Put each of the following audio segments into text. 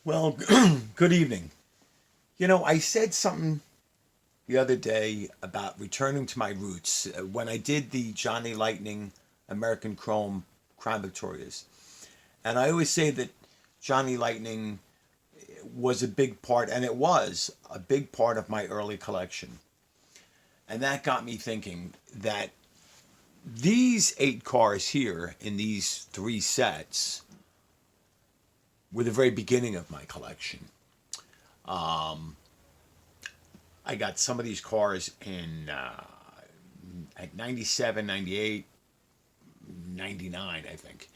Well, good evening. I said something the other day about returning to my roots when I did the Johnny Lightning American Chrome Crown Victorias. And I always say that Johnny Lightning was a big part, and it was a big part of my early collection. And that got me thinking that these 8 cars here in these 3 sets were the very beginning of my collection. I got some of these cars in at 97, 98, 99, I think.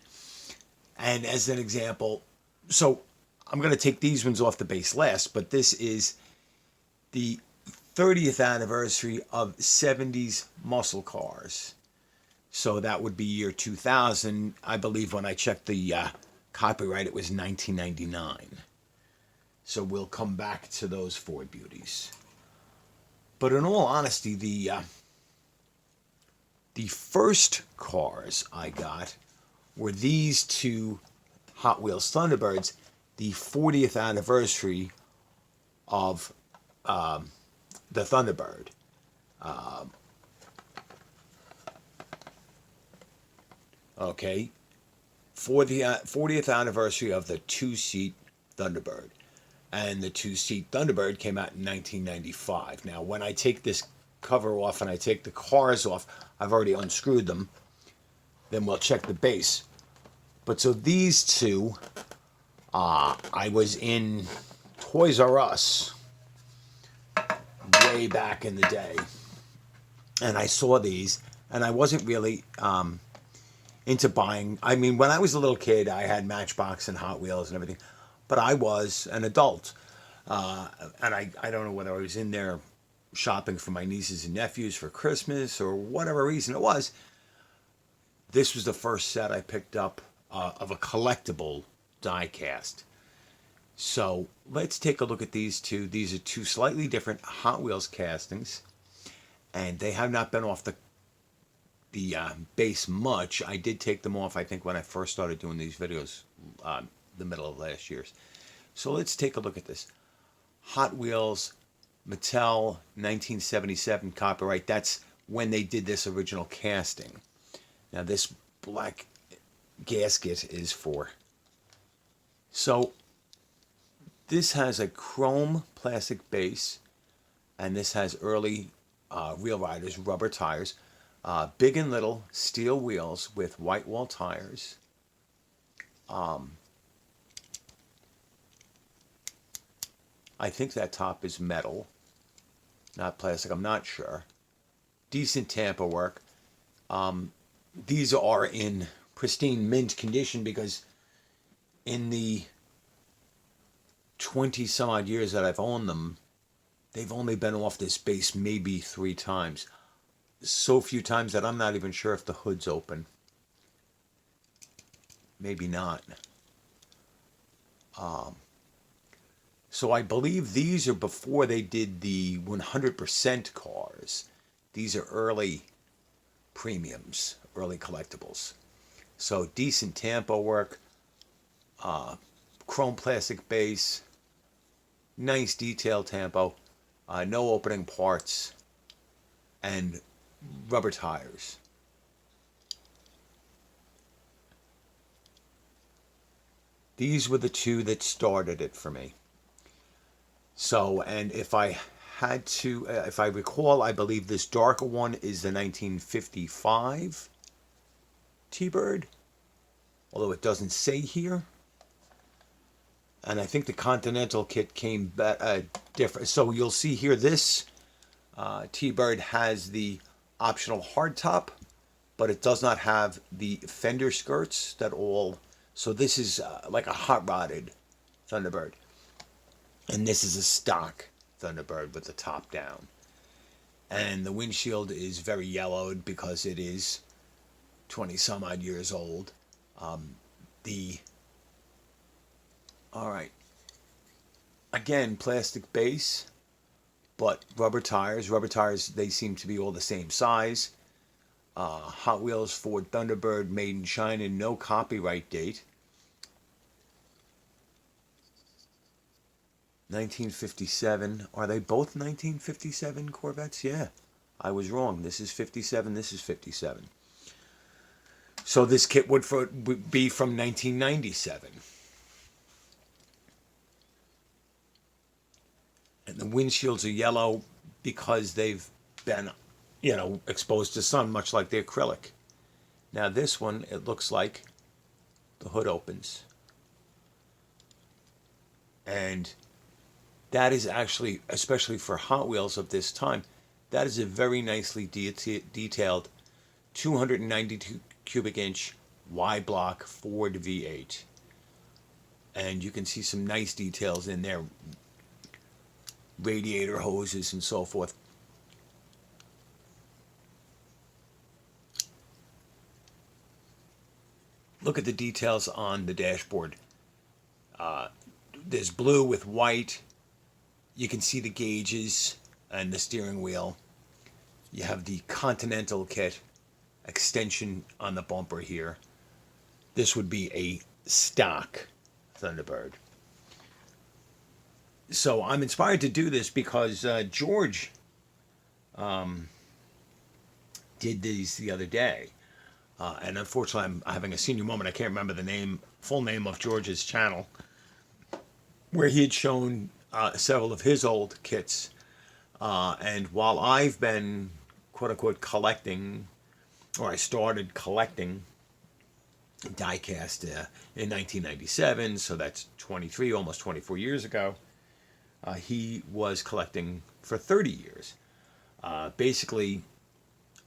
And as an example, so I'm going to take these ones off the base last, but this is the 30th anniversary of 70s muscle cars. So that would be year 2000. I believe when I checked the copyright, it was 1999. So we'll come back to those Ford beauties. But in all honesty, the first cars I got were these two Hot Wheels Thunderbirds, the 40th anniversary of the Thunderbird. Okay, for the 40th anniversary of the two-seat Thunderbird. And the two-seat Thunderbird came out in 1995. Now, when I take this cover off and I take the cars off, I've already unscrewed them. Then we'll check the base. But so these two, I was in Toys R Us way back in the day, and I saw these, and I wasn't really into buying. I mean, when I was a little kid, I had Matchbox and Hot Wheels and everything, but I was an adult, and I don't know whether I was in there shopping for my nieces and nephews for Christmas or whatever reason it was. This was the first set I picked up of a collectible die cast. So let's take a look at these two. These are two slightly different Hot Wheels castings, and they have not been off the base much. I did take them off, I think, when I first started doing these videos, the middle of last year. So let's take a look at this. Hot Wheels, Mattel, 1977 copyright. That's when they did this original casting. Now this black gasket is for. So this has a chrome plastic base, and this has early Real Riders rubber tires. Big and little steel wheels with white wall tires. I think that top is metal, not plastic. I'm not sure. Decent tamper work. These are in pristine mint condition because in the 20 some odd years that I've owned them, they've only been off this base maybe 3 times. So few times that I'm not even sure if the hood's open. Maybe not. So I believe these are before they did the 100% cars. These are early premiums, early collectibles. So decent tampo work, chrome plastic base, nice detail tampo, no opening parts, and rubber tires. These were the two that started it for me. So, and if I had to, if I recall, I believe this darker one is the 1955 T-Bird, although it doesn't say here. And I think the Continental kit came different. So you'll see here this T-Bird has the optional hardtop, but it does not have the fender skirts that all. So this is like a hot rodded Thunderbird. And this is a stock Thunderbird with the top down. And the windshield is very yellowed because it is 20 some odd years old. All right. Again, plastic base, but rubber tires. Rubber tires, they seem to be all the same size. Hot Wheels Ford Thunderbird made in China, no copyright date. 1957. Are they both 1957 Corvettes? Yeah, I was wrong. This is 57. This is 57. So this kit would be from 1997. And the windshields are yellow because they've been, exposed to sun, much like the acrylic. Now this one, it looks like the hood opens. And that is actually, especially for Hot Wheels of this time, that is a very nicely detailed 292 cubic inch Y block Ford V8. And you can see some nice details in there, radiator hoses and so forth. Look at the details on the dashboard. There's blue with white. You can see the gauges and the steering wheel. You have the Continental kit extension on the bumper here. This would be a stock Thunderbird. So I'm inspired to do this because George did these the other day. And unfortunately, I'm having a senior moment. I can't remember the full name of George's channel, where he had shown several of his old kits. And while I've been, quote unquote, collecting, or I started collecting diecast in 1997, so that's 23, almost 24 years ago, he was collecting for 30 years. Basically,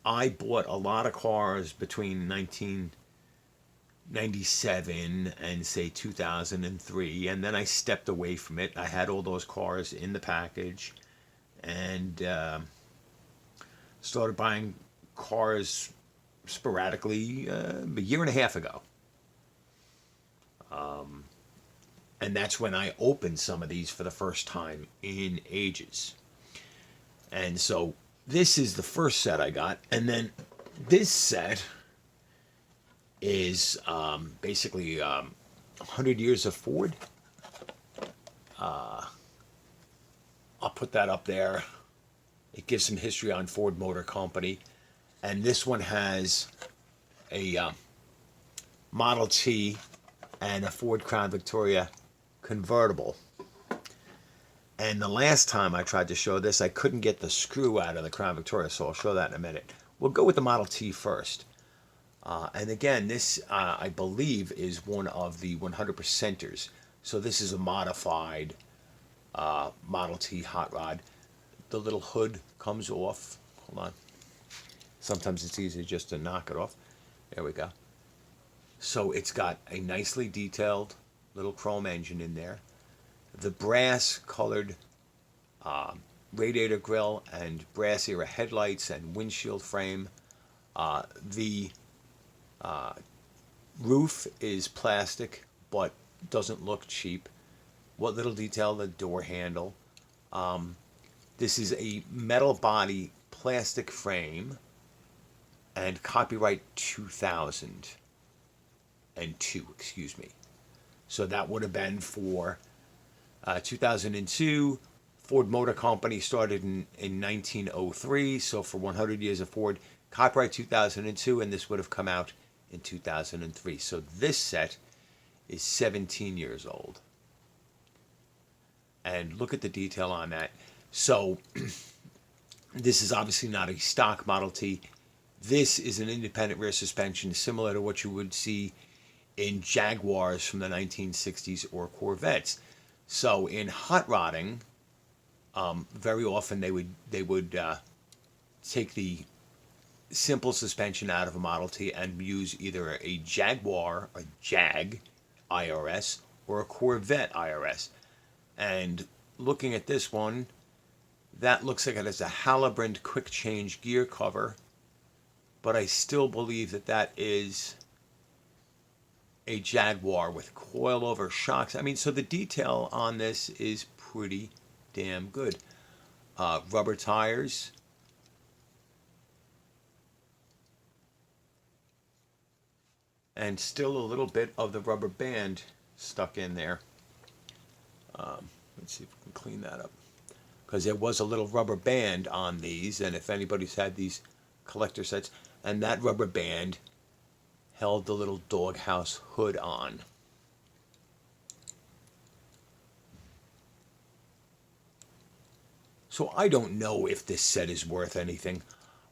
I bought a lot of cars between 1997 and say 2003, and then I stepped away from it. I had all those cars in the package, and started buying cars sporadically a year and a half ago. And that's when I opened some of these for the first time in ages. And so this is the first set I got, and then this set is basically 100 years of Ford. I'll put that up there. It gives some history on Ford Motor Company. And this one has a Model T and a Ford Crown Victoria convertible. And the last time I tried to show this, I couldn't get the screw out of the Crown Victoria, so I'll show that in a minute. We'll go with the Model T first. And again, this, I believe, is one of the 100%ers. So this is a modified Model T hot rod. The little hood comes off. Hold on. Sometimes it's easy just to knock it off. There we go. So it's got a nicely detailed little chrome engine in there. The brass colored radiator grille and brass era headlights and windshield frame. The roof is plastic but doesn't look cheap. What little detail, the door handle. This is a metal body plastic frame and copyright 2002, excuse me. So that would have been for 2002. Ford Motor Company started in 1903, so for 100 years of Ford, copyright 2002, and this would have come out in 2003. So this set is 17 years old. And look at the detail on that. So this is obviously not a stock Model T. This is an independent rear suspension similar to what you would see in Jaguars from the 1960s or Corvettes. So in hot rodding, very often they would take the simple suspension out of a Model T and use either a Jaguar, a Jag IRS, or a Corvette IRS. And looking at this one, that looks like it has a Halibut quick change gear cover, but I still believe that that is a Jaguar with coilover shocks. I mean, so the detail on this is pretty damn good. Rubber tires. And still a little bit of the rubber band stuck in there. Let's see if we can clean that up. Because there was a little rubber band on these, and if anybody's had these collector sets, and that rubber band held the little doghouse hood on. So I don't know if this set is worth anything.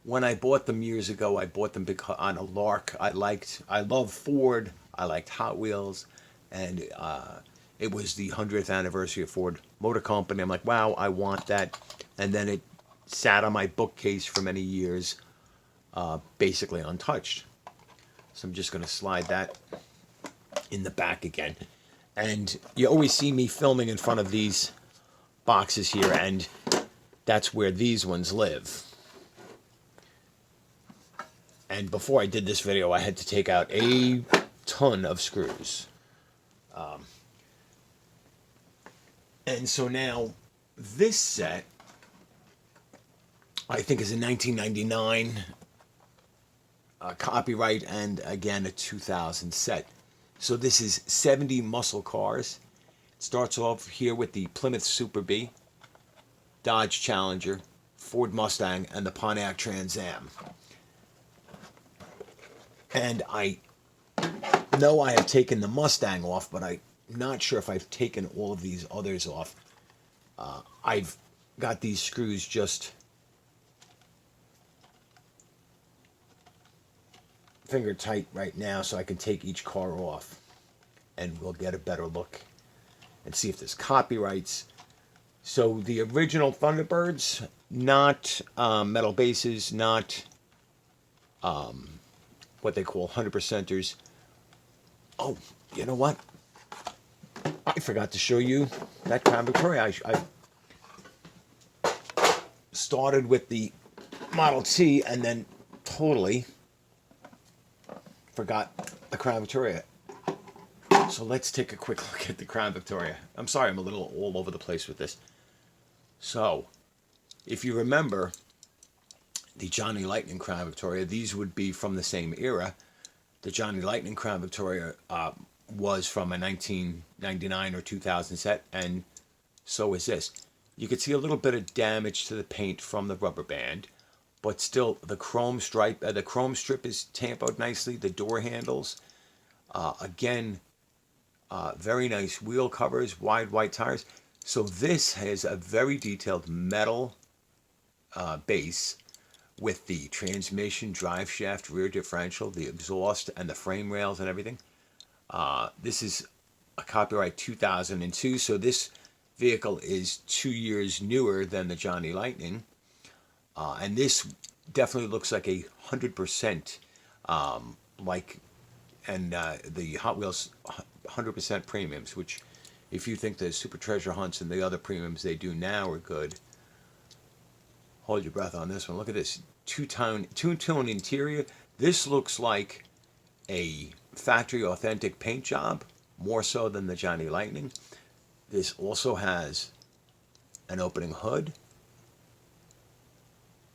When I bought them years ago, I bought them because on a lark. I love Ford. I liked Hot Wheels, and it was the 100th anniversary of Ford Motor Company. I'm like, wow, I want that. And then it sat on my bookcase for many years, basically untouched. So I'm just going to slide that in the back again. And you always see me filming in front of these boxes here, and that's where these ones live. And before I did this video, I had to take out a ton of screws. And so now this set, I think, is a 1999 copyright, and again a 2000 set. So this is 70 muscle cars. It starts off here with the Plymouth Super Bee, Dodge Challenger, Ford Mustang, and the Pontiac Trans Am. And I know I have taken the Mustang off, but I'm not sure if I've taken all of these others off. I've got these screws just finger tight right now, so I can take each car off and we'll get a better look and see if there's copyrights. So the original Thunderbirds, not metal bases, not what they call 100%ers. Oh, you know what? I forgot to show you that Crown Victoria. I started with the Model T and then totally forgot the Crown Victoria. So let's take a quick look at the Crown Victoria. I'm sorry, I'm a little all over the place with this. So, if you remember the Johnny Lightning Crown Victoria, these would be from the same era. The Johnny Lightning Crown Victoria was from a 1999 or 2000 set, and so is this. You can see a little bit of damage to the paint from the rubber band, but still the chrome stripe, the chrome strip is tampoed nicely. The door handles, again, very nice wheel covers, wide white tires. So this has a very detailed metal base with the transmission, drive shaft, rear differential, the exhaust, and the frame rails and everything. This is a copyright 2002, so this vehicle is 2 years newer than the Johnny Lightning. And this definitely looks like 100% like, and the Hot Wheels 100% premiums, which if you think the Super Treasure Hunts and the other premiums they do now are good, hold your breath on this one. Look at this two-tone interior. This looks like a factory authentic paint job, more so than the Johnny Lightning. This also has an opening hood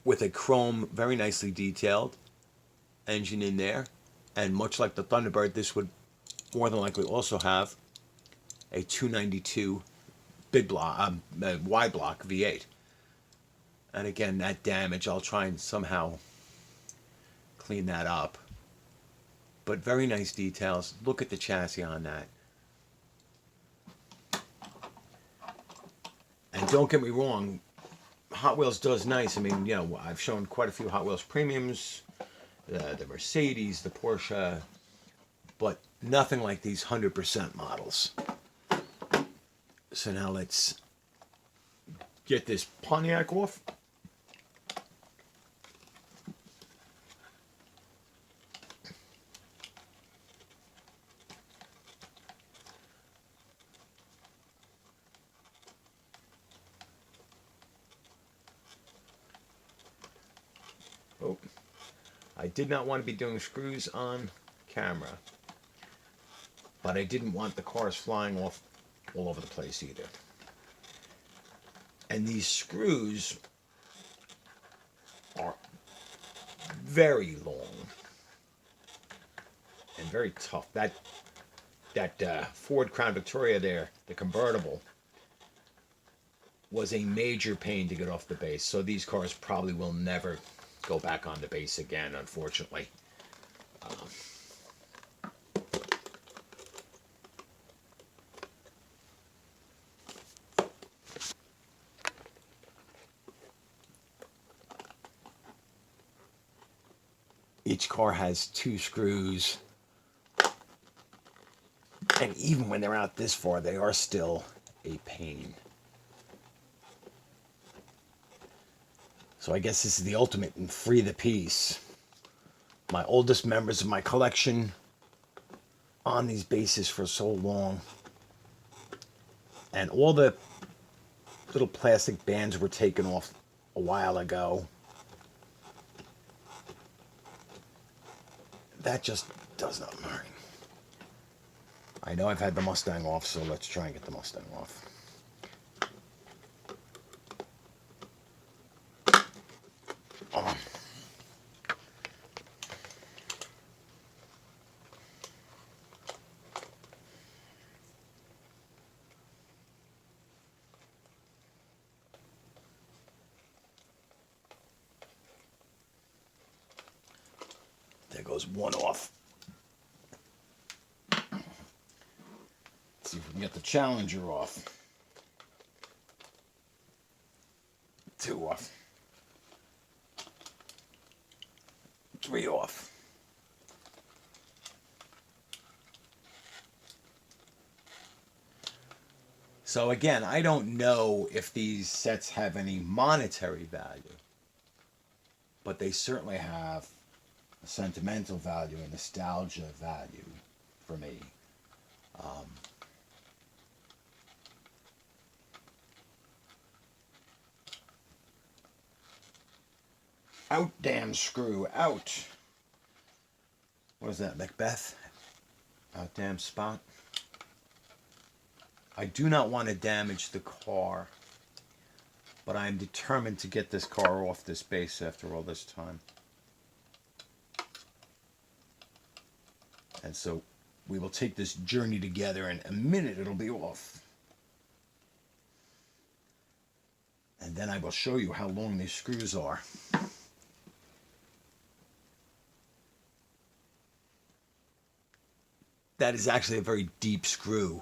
with a chrome, very nicely detailed engine in there. And much like the Thunderbird, this would more than likely also have a 292 big block, wide block V8. And again, that damage, I'll try and somehow clean that up. But very nice details. Look at the chassis on that. And don't get me wrong, Hot Wheels does nice. I mean, you know, I've shown quite a few Hot Wheels premiums, the Mercedes, the Porsche, but nothing like these 100% models. So now let's get this Pontiac off. Oh, I did not want to be doing screws on camera, but I didn't want the cars flying off all over the place either. And these screws are very long and very tough. That Ford Crown Victoria there, the convertible, was a major pain to get off the base. So these cars probably will never go back on the base again, unfortunately. Each car has 2 screws, and even when they're out this far, they are still a pain. So I guess this is the ultimate in free the piece. My oldest members of my collection on these bases for so long. And all the little plastic bands were taken off a while ago. That just does not matter. I know I've had the Mustang off, so let's try and get the Mustang off. Oh. There goes one off. Let's see if we can get the Challenger off. 2 off. 3 off. So again, I don't know if these sets have any monetary value, but they certainly have a sentimental value and nostalgia value for me. Out, damn screw, out. What is that, Macbeth? Out, damn spot. I do not want to damage the car, but I am determined to get this car off this base after all this time. And so we will take this journey together. In a minute it'll be off. And then I will show you how long these screws are. That is actually a very deep screw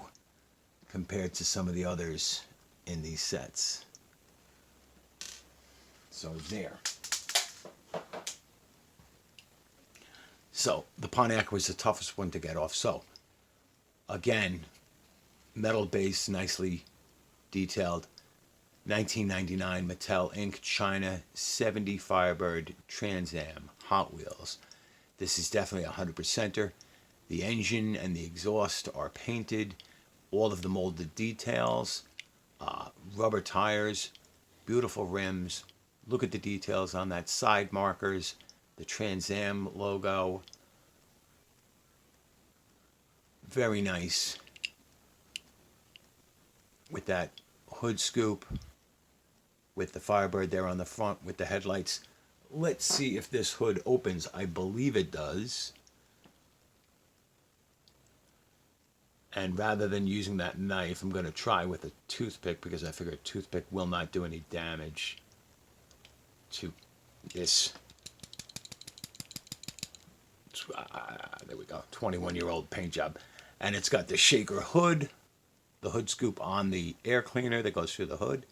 compared to some of the others in these sets. So there. So the Pontiac was the toughest one to get off. So again, metal base, nicely detailed. 1999 Mattel Inc. China 70 Firebird Trans Am Hot Wheels. This is definitely a 100%er. The engine and the exhaust are painted. All of the molded details, rubber tires, beautiful rims. Look at the details on that side markers, the Trans Am logo. Very nice. With that hood scoop, with the Firebird there on the front with the headlights. Let's see if this hood opens. I believe it does. And rather than using that knife, I'm going to try with a toothpick because I figure a toothpick will not do any damage to this. There we go. 21-year-old paint job. And it's got the shaker hood, the hood scoop on the air cleaner that goes through the hood.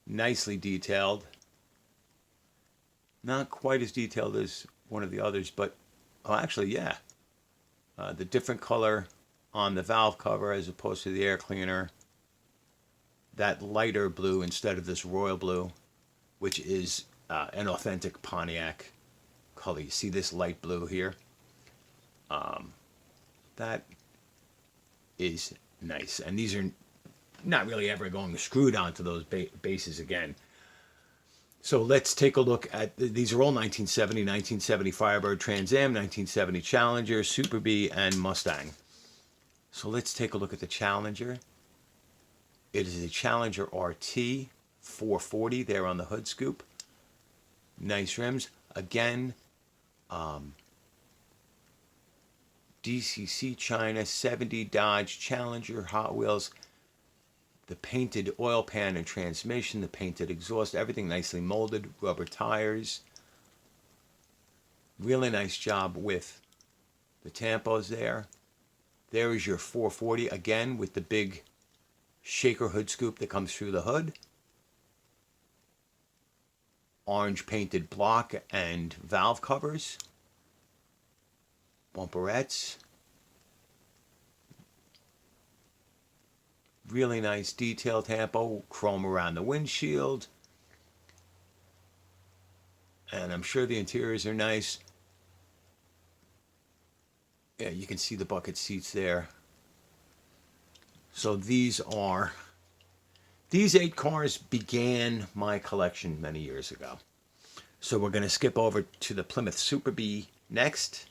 Nicely detailed. Not quite as detailed as one of the others, but oh, actually, yeah. The different color on the valve cover as opposed to the air cleaner. That lighter blue instead of this royal blue, which is an authentic Pontiac color. You see this light blue here? That is nice. And these are not really ever going screwed onto those bases again. So let's take a look at, these are all 1970 Firebird Trans Am, 1970 Challenger, Super Bee, and Mustang. So let's take a look at the Challenger. It is a Challenger RT 440 there on the hood scoop. Nice rims. Again, DCC China 70 Dodge Challenger Hot Wheels. The painted oil pan and transmission, the painted exhaust, everything nicely molded, rubber tires. Really nice job with the tampos there. There is your 440 again with the big shaker hood scoop that comes through the hood. Orange painted block and valve covers. Bumperettes. Really nice detail tampo, chrome around the windshield. And I'm sure the interiors are nice. Yeah, you can see the bucket seats there. So these 8 cars began my collection many years ago. So we're going to skip over to the Plymouth Super Bee next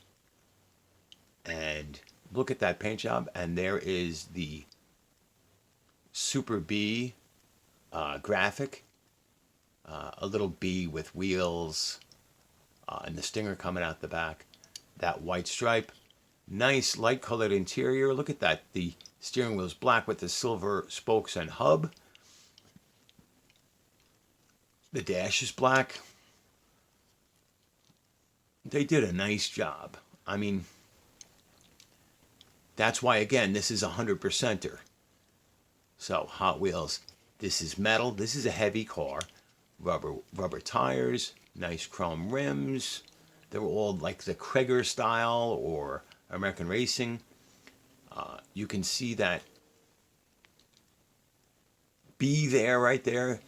and look at that paint job. And there is the Super Bee graphic, a little bee with wheels and the stinger coming out the back. That white stripe, nice light colored interior. Look at that. The steering wheel is black with the silver spokes and hub. The dash is black. They did a nice job. I mean, that's why, again, this is a 100%er. So, Hot Wheels, this is metal. This is a heavy car. Rubber tires, nice chrome rims. They're all like the Krieger style or American Racing. You can see that B there, right there.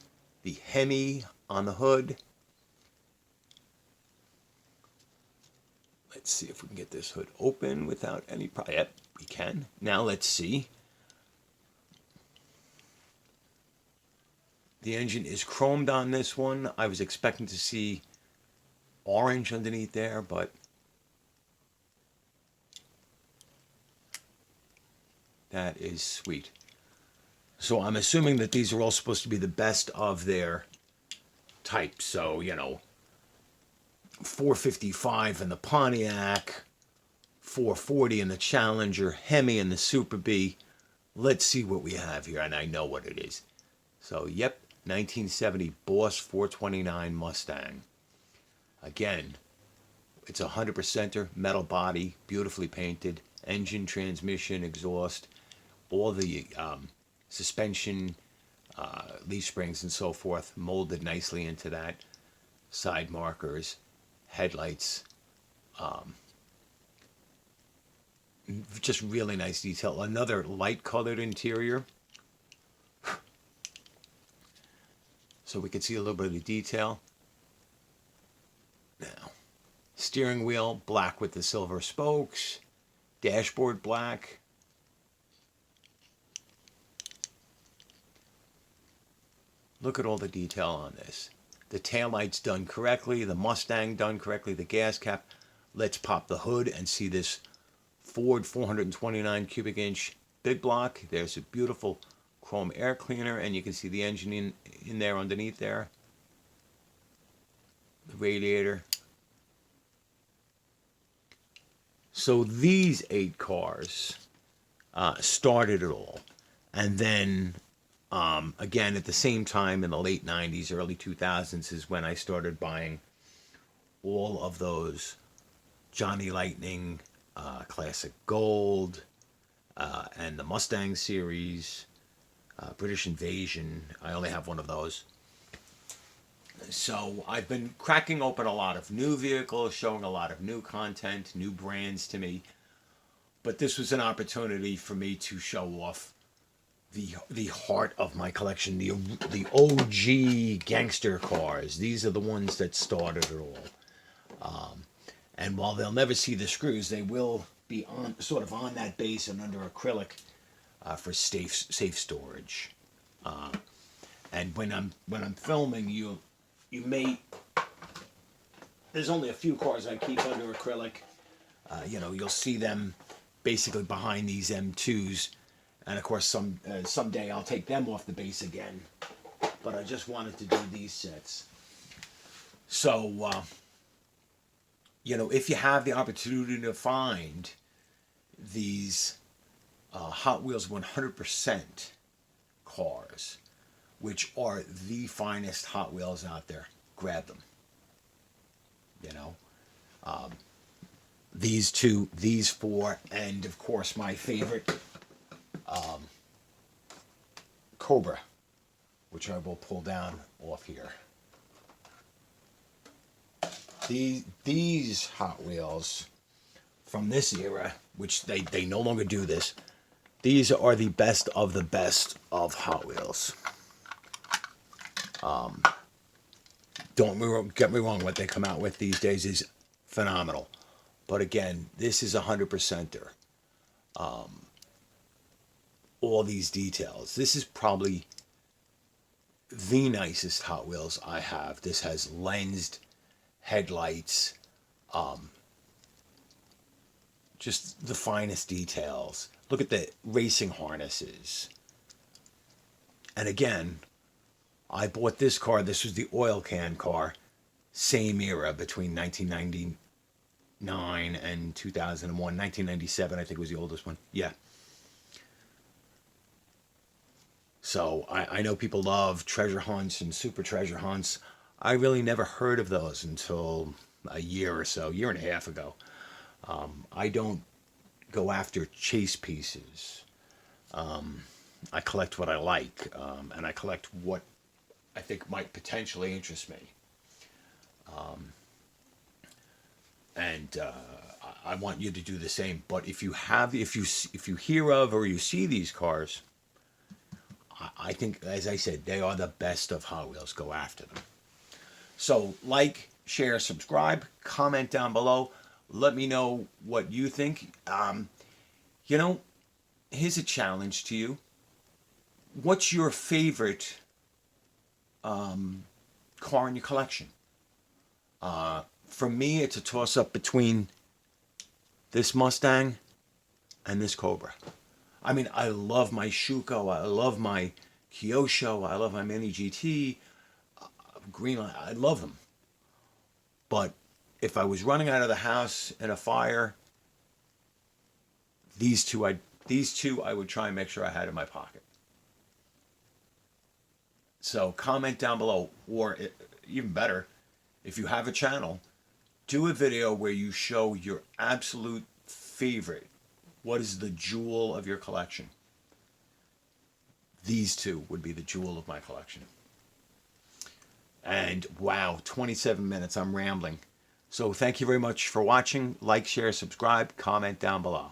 The Hemi on the hood. Let's see if we can get this hood open without any problem. Yep, we can. Now let's see. The engine is chromed on this one. I was expecting to see orange underneath there, but that is sweet. So I'm assuming that these are all supposed to be the best of their type. So, 455 in the Pontiac, 440 in the Challenger, Hemi in the Super Bee. Let's see what we have here, and I know what it is. So, yep, 1970 Boss 429 Mustang. Again, it's a 100%er, metal body, beautifully painted, engine, transmission, exhaust, all the suspension, leaf springs and so forth, molded nicely into that. Side markers, headlights, just really nice detail. Another light colored interior. So we can see a little bit of the detail. Now, steering wheel black with the silver spokes, dashboard black. Look at all the detail on this. The taillights done correctly, the Mustang done correctly, the gas cap. Let's pop the hood and see this Ford 429 cubic inch big block. There's a beautiful chrome air cleaner, and you can see the engine in there underneath there. The radiator. So these 8 cars started it all. And then, again, at the same time in the late 90s, early 2000s is when I started buying all of those Johnny Lightning, Classic Gold, and the Mustang series, British Invasion. I only have one of those. So I've been cracking open a lot of new vehicles, showing a lot of new content, new brands to me. But this was an opportunity for me to show off the heart of my collection, the OG gangster cars. These are the ones that started it all. And while they'll never see the screws, they will be on sort of on that base and under acrylic for safe storage. And when I'm filming, you may. There's only a few cars I keep under acrylic. You'll see them basically behind these M2s, and of course someday I'll take them off the base again. But I just wanted to do these sets. So if you have the opportunity to find these Hot Wheels 100% cars, which are the finest Hot Wheels out there, grab them. You know, these two, these four, and of course my favorite, Cobra, which I will pull down off here. These Hot Wheels from this era, which they no longer do this, these are the best of Hot Wheels. Don't get me wrong, what they come out with these days is phenomenal. But again, this is 100%er. All these details. This is probably the nicest Hot Wheels I have. This has lensed headlights, just the finest details. Look at the racing harnesses. And again, I bought this car. This was the oil can car. Same era between 1999 and 2001. 1997, I think, was the oldest one. Yeah. So I know people love treasure hunts and super treasure hunts. I really never heard of those until a year or so, year and a half ago. I don't go after chase pieces. I collect what I like, and I collect what I think might potentially interest me. And I want you to do the same. But if you hear of or you see these cars, I think, as I said, they are the best of Hot Wheels. Go after them. So like, share, subscribe, comment down below. Let me know what you think. You know, here's a challenge to you. What's your favorite car in your collection? For me, it's a toss-up between this Mustang and this Cobra. I mean, I love my Schuko, I love my Kyosho, I love my Mini GT, Greenland, I love them. But if I was running out of the house in a fire, these two I would try and make sure I had in my pocket. So comment down below, or even better, if you have a channel, do a video where you show your absolute favorite. What is the jewel of your collection? These two would be the jewel of my collection. And wow, 27 minutes, I'm rambling. So thank you very much for watching. Like, share, subscribe, comment down below.